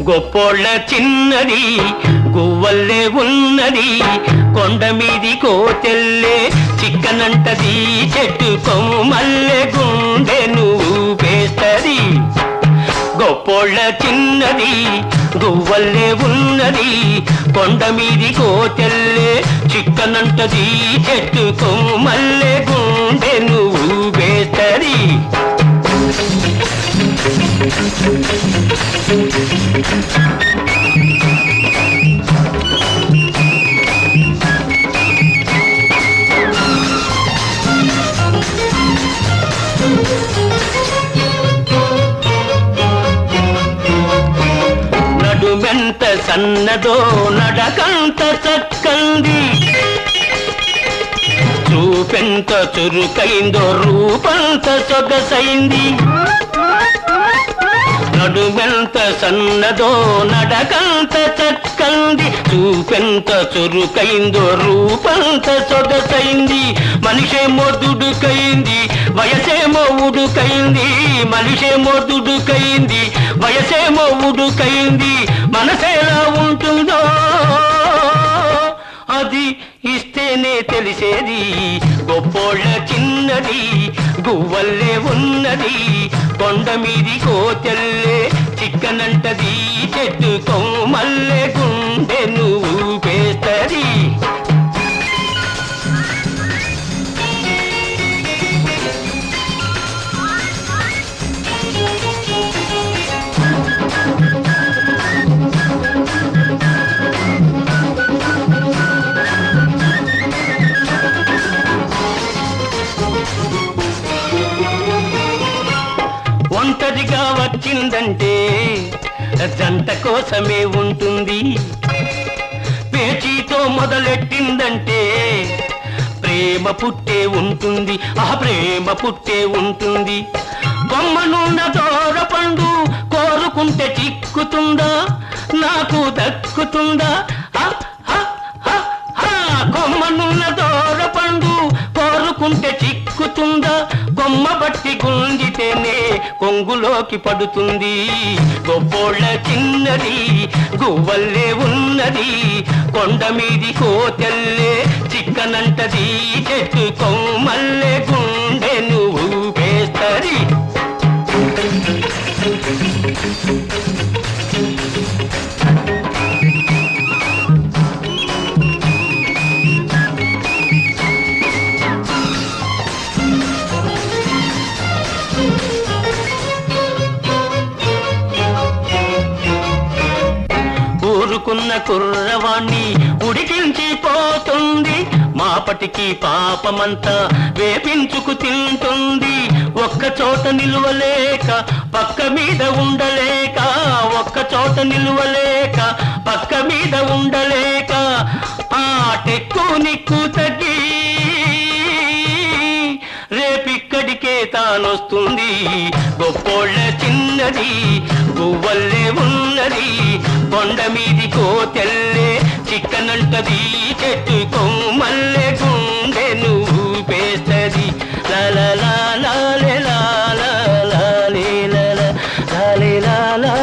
గొప్పోళ్ళ చిన్నది గువ్వల్లే ఉన్నది, కొండ మీది కోతెల్లే చిక్కనంటది, చెట్టు కొమ్మల్లే గుండె నువ్వు పేస్తది. గొప్పోళ్ళ చిన్నది గువ్వల్లే ఉన్నది, కొండ మీది కోతెల్లే చిక్కనంటది, చెట్టు కొమ్మల్లే గుండె నువ్వు పేస్తది. నడుమెంత సన్నదో నడకంత చక్కంది, చూపెంత చురుకైందో రూపంత సొగసైంది. నడుమెంత సన్నదో నడకంత చక్కంది, చూపెంత చురుకైందో రూపంత సొగసైంది. మనిషేమో దుడుకైంది వయసేమో ఉడుకైంది, మనిషేమో దుడుకైంది వయసేమో ఉడుకైంది. మనసేలా ఉంటుందో అది ఇస్తేనే తెలిసేది. గొప్పోళ్ళ చిన్నది గువ్వల్లే ఉన్నది, కొండ మీది కోతెల్లే చిక్కనంటది, చెట్టు కొమ్మల్లే గుండె నువ్వు పేస్తది. ఒంటరిగా వచ్చిందంటే జంట కోసమే ఉంటుంది, పేచీతో మొదలెట్టిందంటే ప్రేమ పుట్టే ఉంటుంది, ఆ ప్రేమ పుట్టే ఉంటుంది. కొమ్మనున్న దూర పండు కోరుకుంటే చిక్కుతుందా, నాకు దక్కుతుందా? కొమ్మనున్న దూర పండు కోరుకుంటే చిక్కుతుందా, కొమ్మ బట్టి గుంజితేనే కొంగులోకి పడుతుంది. గొప్పోళ్ళ చిన్నది గువ్వల్లే ఉన్నది, కొండ మీది కోతెల్లే చిక్కనంటది, చెట్టు కొమ్మల్లే గుండె నువ్వు పేస్తది. ఊరుకున్న కుర్రవాణ్ణి ఉడికించిపోతుంది, మాపటికి పాపమంతా వేపించుకు తింటుంది. ఒక్క చోట నిలువలేక పక్క మీద ఉండలేక, ఒక్క చోట నిలువలేక పక్క మీద ఉండలేక, ఆ టెక్కు నిక్కు తగ్గి రేపిక్కడికే తానొస్తుంది. గొప్పోళ్ళ చిన్నది గువ్వల్లే ఉన్నది, కొండ మీది కోతెల్లే చిక్కనంటది, చెట్టు కొమ్మల్లే గుండె నువ్వు పేస్తది. లాలా లాలే లాలా లాలే లాలా లాలే లాలా